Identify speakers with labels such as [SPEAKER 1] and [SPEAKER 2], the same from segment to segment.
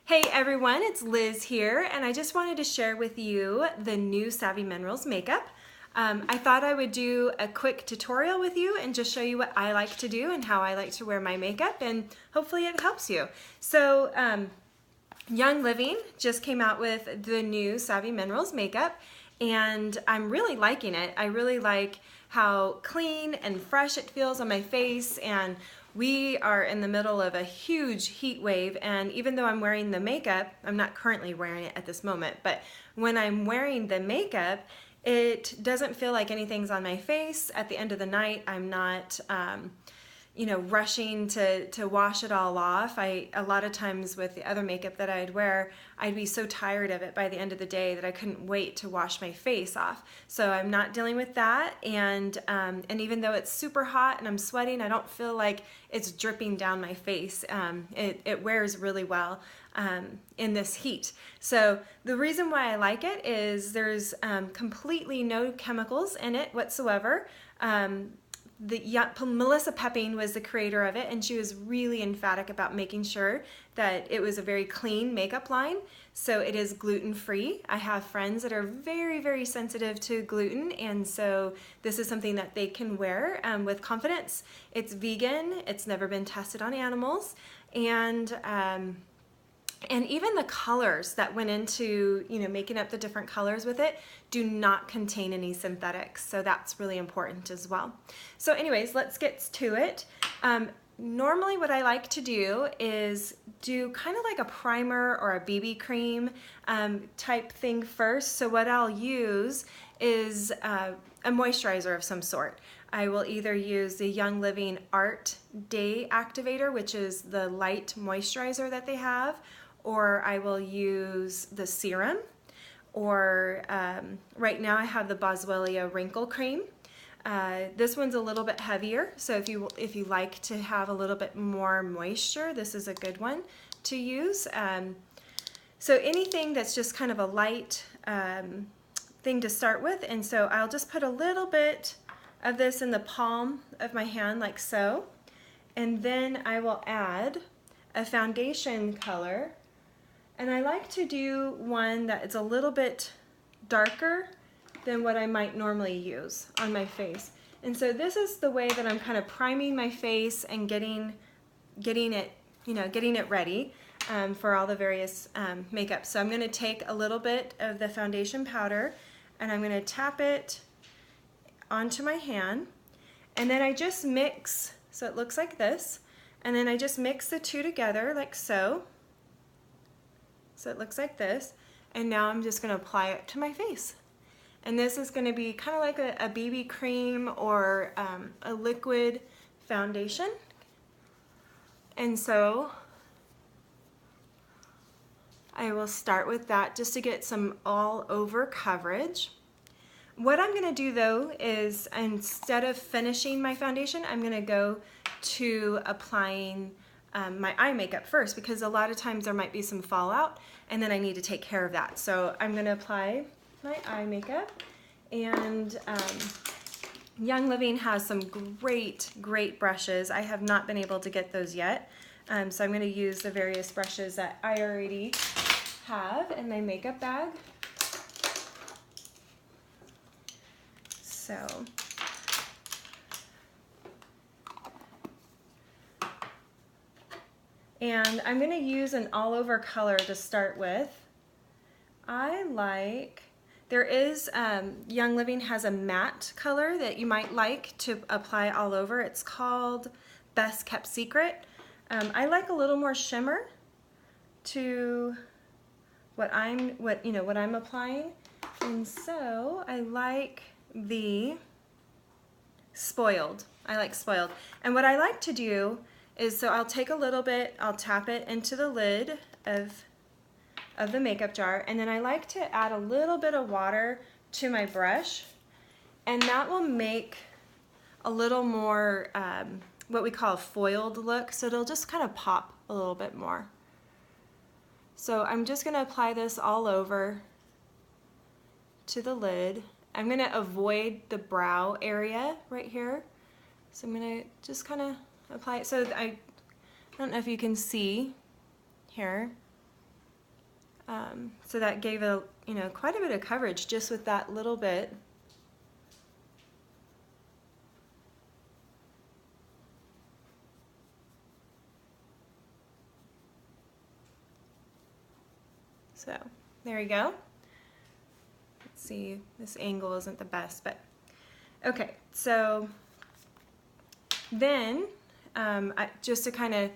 [SPEAKER 1] Hey everyone, it's Liz here, and I just wanted to share with you the new Savvy Minerals makeup. I thought I would do a quick tutorial with you and just show you what I like to do and how I like to wear my makeup, and hopefully it helps you. So, Young Living just came out with the new Savvy Minerals makeup, and I'm really liking it. I really like how clean and fresh it feels on my face, and we are in the middle of a huge heat wave, and even though I'm wearing the makeup, I'm not currently wearing it at this moment, but when I'm wearing the makeup, it doesn't feel like anything's on my face. At the end of the night, I'm not rushing to wash it all off. A lot of times with the other makeup that I'd wear, I'd be so tired of it by the end of the day that I couldn't wait to wash my face off. So I'm not dealing with that, and even though it's super hot and I'm sweating, I don't feel like it's dripping down my face. It wears really well in this heat. So the reason why I like it is there's completely no chemicals in it whatsoever. Melissa Pepping was the creator of it, and she was really emphatic about making sure that it was a very clean makeup line. So it is gluten-free. I have friends that are very, very sensitive to gluten, and so this is something that they can wear with confidence. It's vegan, it's never been tested on animals, and even the colors that went into, making up the different colors with it do not contain any synthetics. So that's really important as well. So anyways, let's get to it. Normally what I like to do is do kind of like a primer or a BB cream type thing first. So what I'll use is a moisturizer of some sort. I will either use the Young Living Art Day Activator, which is the light moisturizer that they have, or I will use the serum, or right now I have the Boswellia Wrinkle Cream. This one's a little bit heavier, so if you like to have a little bit more moisture, this is a good one to use. So anything that's just kind of a light thing to start with, and so I'll just put a little bit of this in the palm of my hand like so, and then I will add a foundation color. And I like to do one that is a little bit darker than what I might normally use on my face. And so this is the way that I'm kind of priming my face and getting it ready for all the various makeup. So I'm going to take a little bit of the foundation powder and I'm going to tap it onto my hand, and then I just mix, so it looks like this, and then I just mix the two together like so. So it looks like this, and now I'm just going to apply it to my face. And this is going to be kind of like a BB cream or a liquid foundation. And so I will start with that just to get some all over coverage. What I'm going to do though is, instead of finishing my foundation, I'm going to go to applying my eye makeup first, because a lot of times there might be some fallout and then I need to take care of that. So I'm going to apply my eye makeup, and Young Living has some great brushes. I have not been able to get those yet, so I'm going to use the various brushes that I already have in my makeup bag. So and I'm going to use an all-over color to start with. There is, Young Living has a matte color that you might like to apply all over. It's called Best Kept Secret. I like a little more shimmer to what I'm applying, and so I like the Spoiled. I like Spoiled. And what I like to do is, so I'll take a little bit, I'll tap it into the lid of the makeup jar, and then I like to add a little bit of water to my brush, and that will make a little more what we call a foiled look, so it'll just kind of pop a little bit more. So I'm just going to apply this all over to the lid. I'm going to avoid the brow area right here, so I'm going to just kind of apply it. So I don't know if you can see here, So that gave a, quite a bit of coverage just with that little bit. So there you go. Let's see, this angle isn't the best, but okay. So then just to kind of,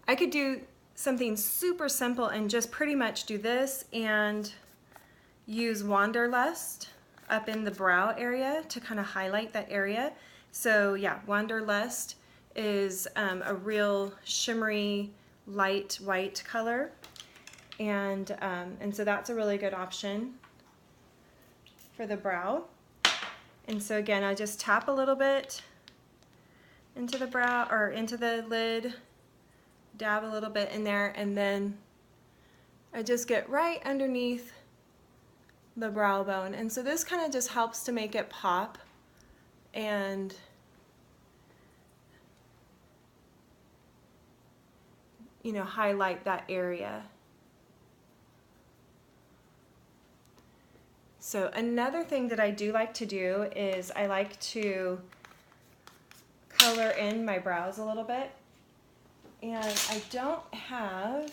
[SPEAKER 1] I could do something super simple and just pretty much do this and use Wanderlust up in the brow area to kind of highlight that area. So yeah, Wanderlust is a real shimmery light white color, and so that's a really good option for the brow. And so again, I just tap a little bit into the brow or into the lid, dab a little bit in there, and then I just get right underneath the brow bone. And so this kind of just helps to make it pop and highlight that area. So another thing that I do like to do is I like to color in my brows a little bit. And I don't have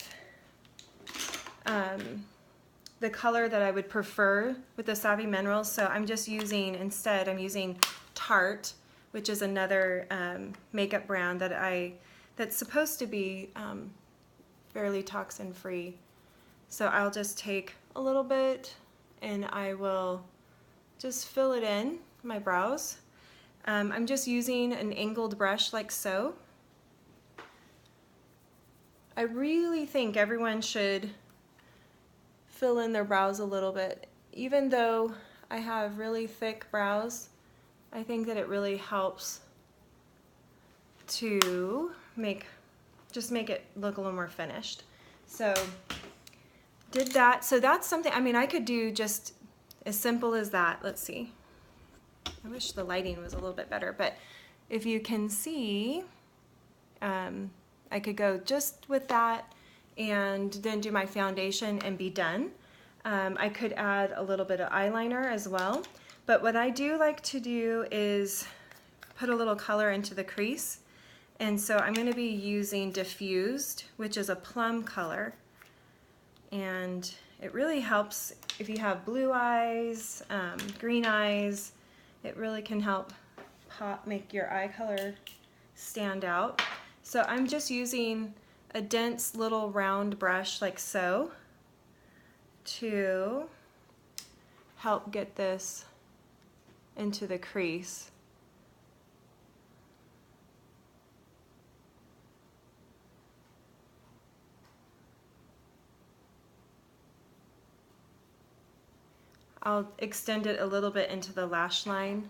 [SPEAKER 1] the color that I would prefer with the Savvy Minerals, so I'm just using, instead, I'm using Tarte, which is another makeup brand that's supposed to be fairly toxin-free. So I'll just take a little bit and I will just fill it in my brows. I'm just using an angled brush like so. I really think everyone should fill in their brows a little bit. Even though I have really thick brows, I think that it really helps to just make it look a little more finished. So did that. So that's something, I mean, I could do just as simple as that. Let's see. I wish the lighting was a little bit better, but if you can see, I could go just with that and then do my foundation and be done. I could add a little bit of eyeliner as well, but what I do like to do is put a little color into the crease, and so I'm going to be using Diffused, which is a plum color, and it really helps if you have blue eyes, green eyes. It really can help make your eye color stand out. So I'm just using a dense little round brush like so to help get this into the crease. I'll extend it a little bit into the lash line.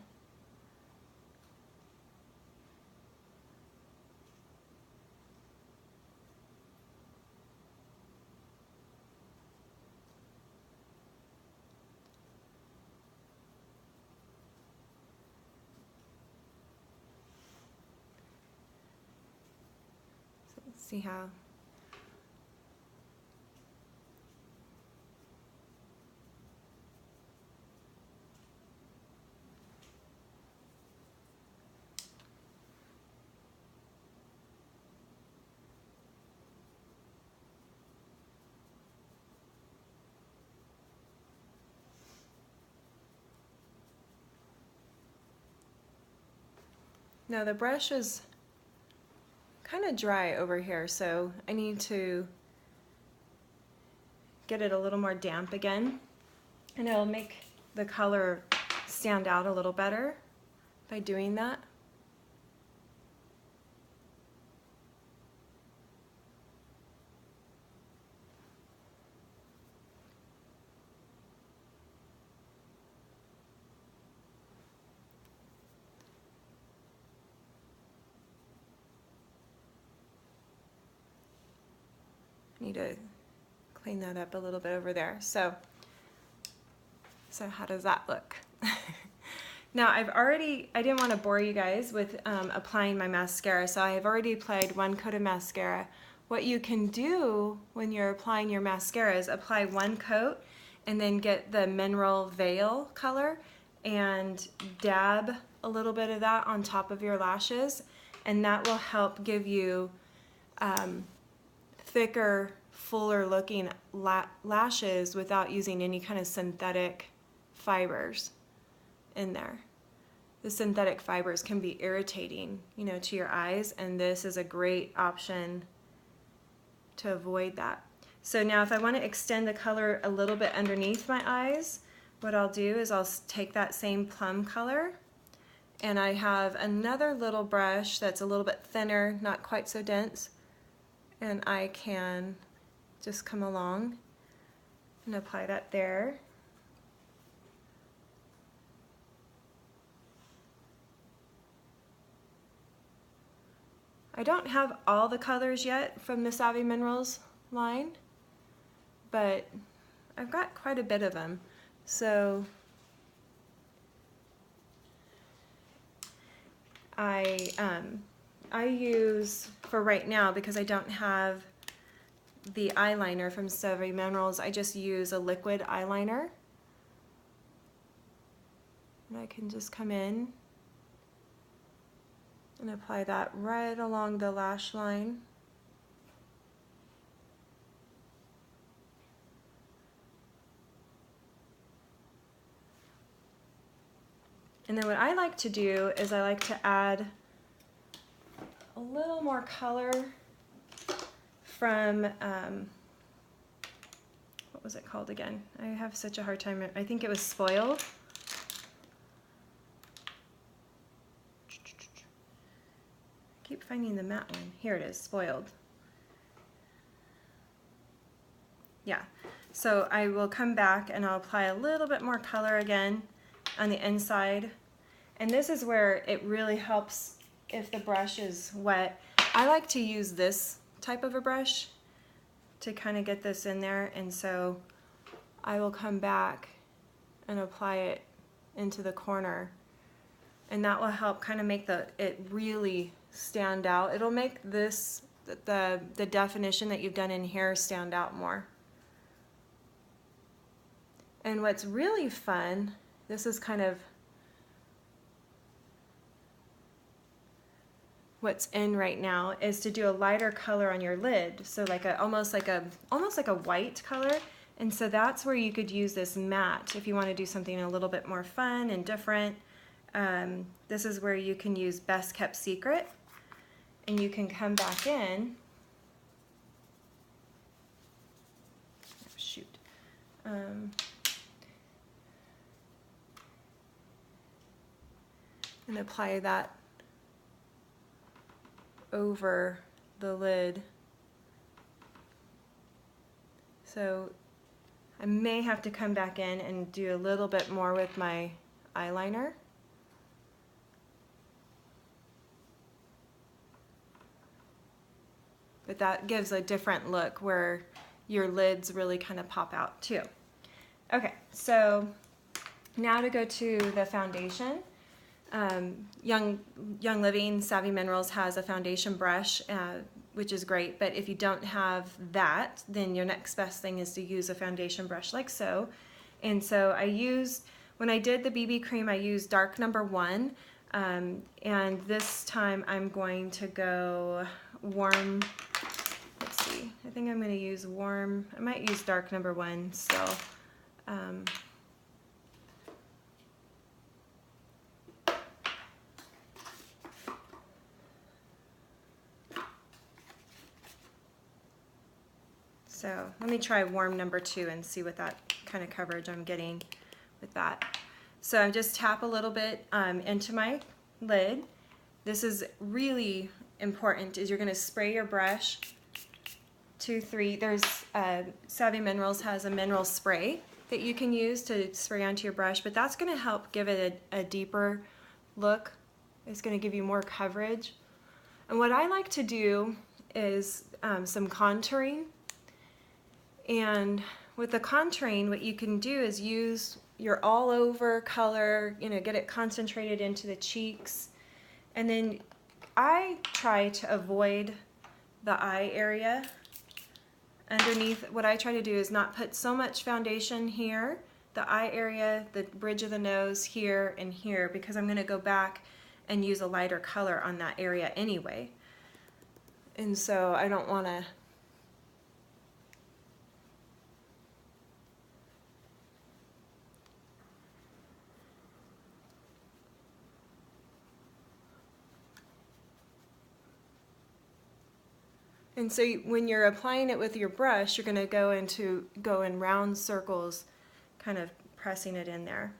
[SPEAKER 1] So let's see how. Now the brush is kind of dry over here, so I need to get it a little more damp again, and it'll make the color stand out a little better by doing that. Need to clean that up a little bit over there. So how does that look? Now I didn't want to bore you guys with applying my mascara, so I have already applied one coat of mascara what you can do when you're applying your mascara is apply one coat and then get the Mineral Veil color and dab a little bit of that on top of your lashes, and that will help give you thicker, fuller looking lashes without using any kind of synthetic fibers in there. The synthetic fibers can be irritating, you know, to your eyes, and this is a great option to avoid that. So now if I want to extend the color a little bit underneath my eyes, what I'll do is I'll take that same plum color, and I have another little brush that's a little bit thinner, not quite so dense, and I can just come along and apply that there. I don't have all the colors yet from the Savvy Minerals line, but I've got quite a bit of them. So I use, for right now, because I don't have the eyeliner from Savvy Minerals, I just use a liquid eyeliner. And I can just come in and apply that right along the lash line. And then what I like to do is I like to add a little more color from, what was it called again? I have such a hard time, I think it was Spoiled. I keep finding the matte one. Here it is, Spoiled. Yeah, so I will come back and I'll apply a little bit more color again on the inside. And this is where it really helps if the brush is wet. I like to use this type of a brush to kind of get this in there, and so I will come back and apply it into the corner, and that will help kind of make it really stand out. It'll make this, the definition that you've done in here, stand out more. And what's really fun, this is kind of what's in right now, is to do a lighter color on your lid, so like almost like a white color. And so that's where you could use this matte if you want to do something a little bit more fun and different. This is where you can use Best Kept Secret, and you can come back in. Oh, shoot. And apply that over the lid. So I may have to come back in and do a little bit more with my eyeliner. But that gives a different look where your lids really kind of pop out too. Okay, so now to go to the foundation. Young Living Savvy Minerals has a foundation brush, which is great, but if you don't have that, then your next best thing is to use a foundation brush like so. And so when I did the BB cream, I used dark number 1, and this time I'm going to go warm. Let's see, I think I'm going to use warm. I might use dark number 1 still. So let me try warm number 2 and see what that kind of coverage I'm getting with that. So I just tap a little bit into my lid. This is really important, is you're going to spray your brush 2, 3. There's Savvy Minerals has a mineral spray that you can use to spray onto your brush, but that's going to help give it a deeper look. It's going to give you more coverage. And what I like to do is some contouring. And with the contouring, what you can do is use your all over color, you know, get it concentrated into the cheeks. And then I try to avoid the eye area underneath. What I try to do is not put so much foundation here, the eye area, the bridge of the nose here and here, because I'm going to go back and use a lighter color on that area anyway. And so I don't want to And so when you're applying it with your brush, you're going to go in round circles, kind of pressing it in there.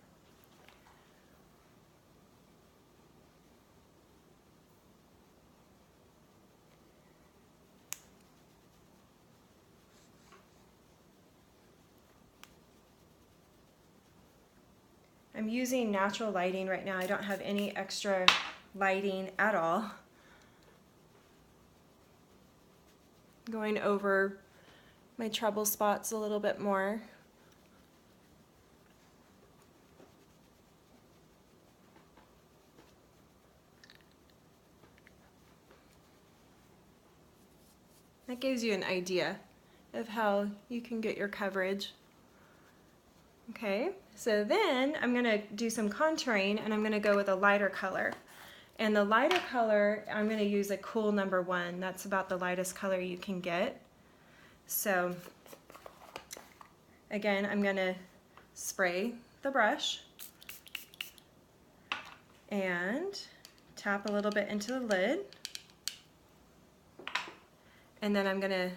[SPEAKER 1] I'm using natural lighting right now. I don't have any extra lighting at all. Going over my trouble spots a little bit more. That gives you an idea of how you can get your coverage. Okay, so then I'm going to do some contouring, and I'm going to go with a lighter color. And the lighter color, I'm going to use a cool number 1. That's about the lightest color you can get. So again, I'm going to spray the brush and tap a little bit into the lid. And then I'm going to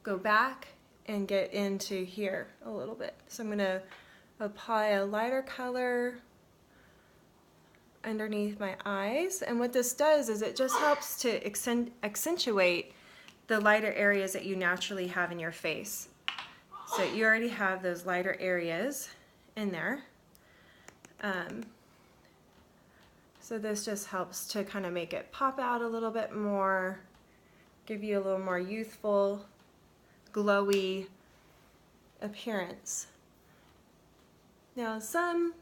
[SPEAKER 1] go back and get into here a little bit. So I'm going to apply a lighter color underneath my eyes, and what this does is it just helps to accentuate the lighter areas that you naturally have in your face. So you already have those lighter areas in there. So this just helps to kind of make it pop out a little bit more, give you a little more youthful, glowy appearance. Now some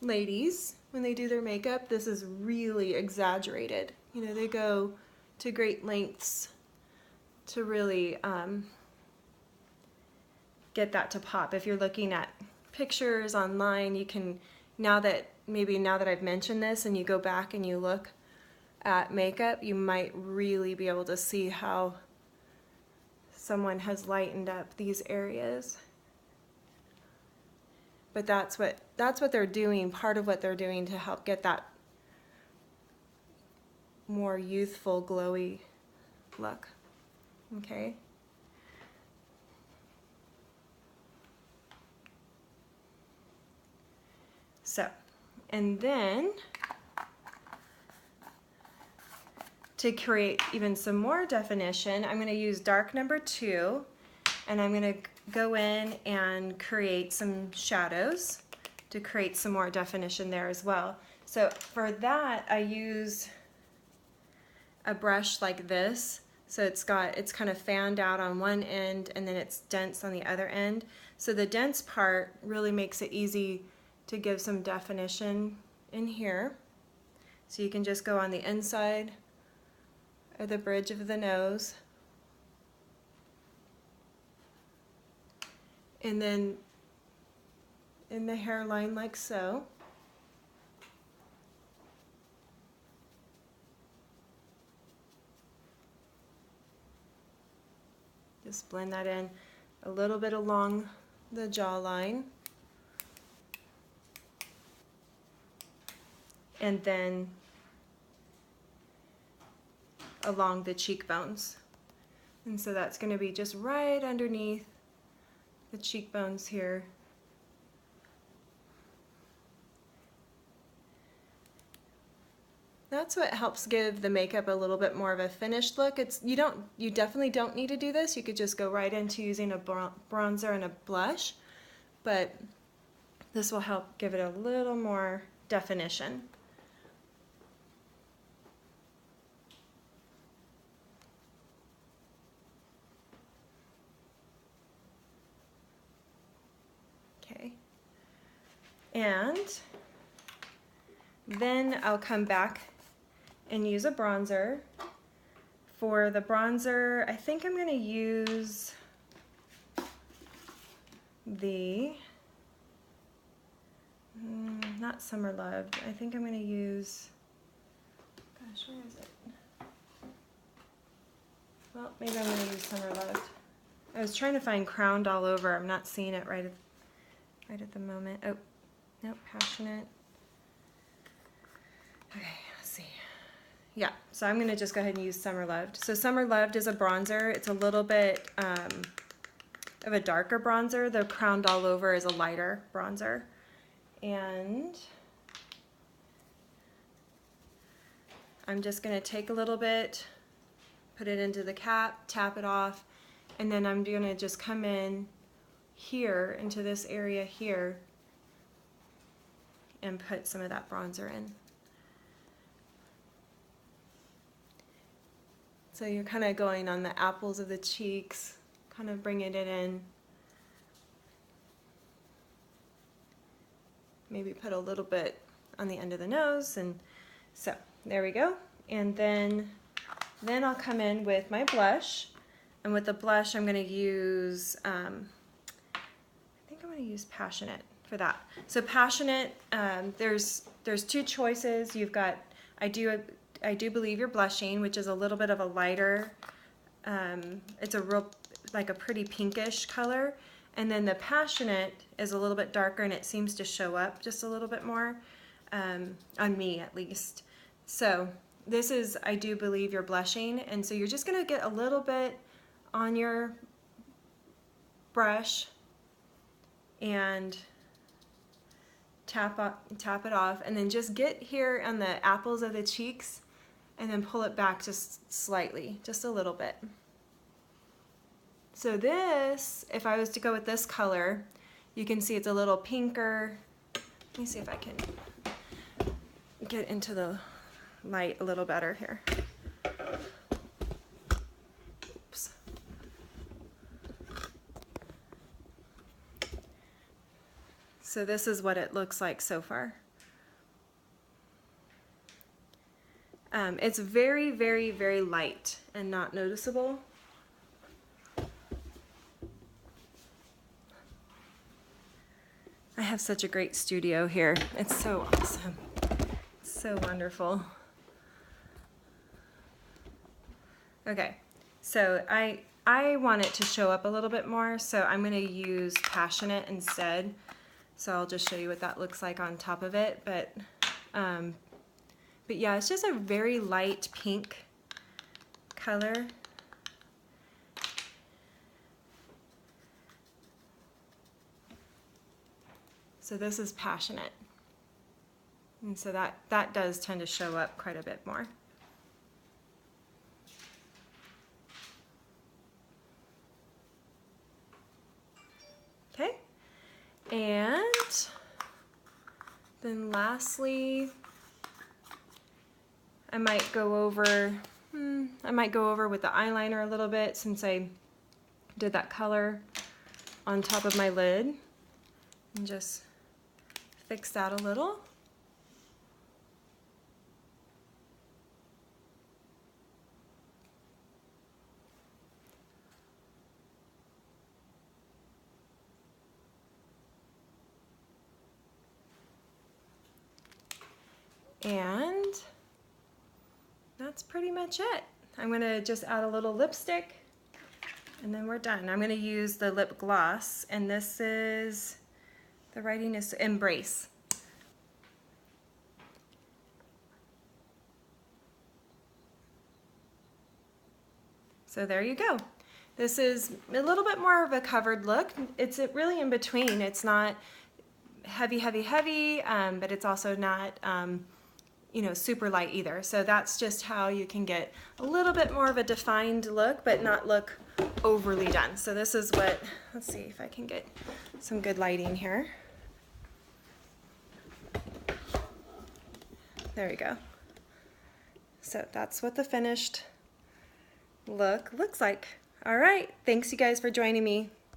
[SPEAKER 1] ladies, when they do their makeup, this is really exaggerated. You know, they go to great lengths to really get that to pop. If you're looking at pictures online, you can, now that I've mentioned this and you go back and you look at makeup, you might really be able to see how someone has lightened up these areas. But that's what they're doing, part of what they're doing to help get that more youthful, glowy look. Okay? So, and then to create even some more definition, I'm going to use dark number 2, and I'm going to go in and create some shadows to create some more definition there as well. So for that, I use a brush like this. So it's kind of fanned out on one end, and then it's dense on the other end. So the dense part really makes it easy to give some definition in here. So you can just go on the inside of the bridge of the nose, and then in the hairline like so. Just blend that in a little bit along the jawline, and then along the cheekbones. And so that's going to be just right underneath the cheekbones here. That's what helps give the makeup a little bit more of a finished look. You definitely don't need to do this. You could just go right into using a bronzer and a blush, but this will help give it a little more definition. Okay. And then I'll come back and use a bronzer for the bronzer, I think I'm going to use the, not Summer Loved, I think I'm going to use, gosh, where is it? Well, maybe I'm going to use Summer Loved. I was trying to find Crowned All Over. I'm not seeing it right at the moment. Oh, nope, Passionate. Okay, let's see. Yeah, so I'm going to just go ahead and use Summer Loved. So Summer Loved is a bronzer. It's a little bit of a darker bronzer. The Crowned All Over is a lighter bronzer. And I'm just going to take a little bit, put it into the cap, tap it off, and then I'm going to just come in here into this area here and put some of that bronzer in. So you're kind of going on the apples of the cheeks, kind of bringing it in. Maybe put a little bit on the end of the nose, and so there we go. And then I'll come in with my blush, and with the blush I'm going to use, I think I'm going to use Passionate for that. So Passionate, there's two choices. You've got I Do Believe You're Blushing, which is a little bit of a lighter, it's a real, like a pretty pinkish color. And then the Passionate is a little bit darker, and it seems to show up just a little bit more, on me at least. So this is I Do Believe You're Blushing, and so you're just going to get a little bit on your brush and tap it off, and then just get here on the apples of the cheeks, and then pull it back just slightly, just a little bit. So this, if I was to go with this color, you can see it's a little pinker. Let me see if I can get into the light a little better here. Oops. So this is what it looks like so far. It's very, very, very light and not noticeable. I have such a great studio here. It's so awesome. It's so wonderful. Okay, so I want it to show up a little bit more, so I'm going to use Passionate instead. So I'll just show you what that looks like on top of it. But yeah, it's just a very light pink color. So this is Passionate. And so that does tend to show up quite a bit more. Okay, and then lastly, I might go over with the eyeliner a little bit, since I did that color on top of my lid, and just fix that a little. And that's pretty much it. I'm going to just add a little lipstick, and then we're done. I'm going to use the lip gloss, and this is, the writing is Embrace. So there you go. This is a little bit more of a covered look. It's really in between. It's not heavy, heavy, heavy, but it's also not you know, super light either. So that's just how you can get a little bit more of a defined look, but not look overly done. So this is what, let's see if I can get some good lighting here. There we go. So that's what the finished look looks like. All right, thanks you guys for joining me.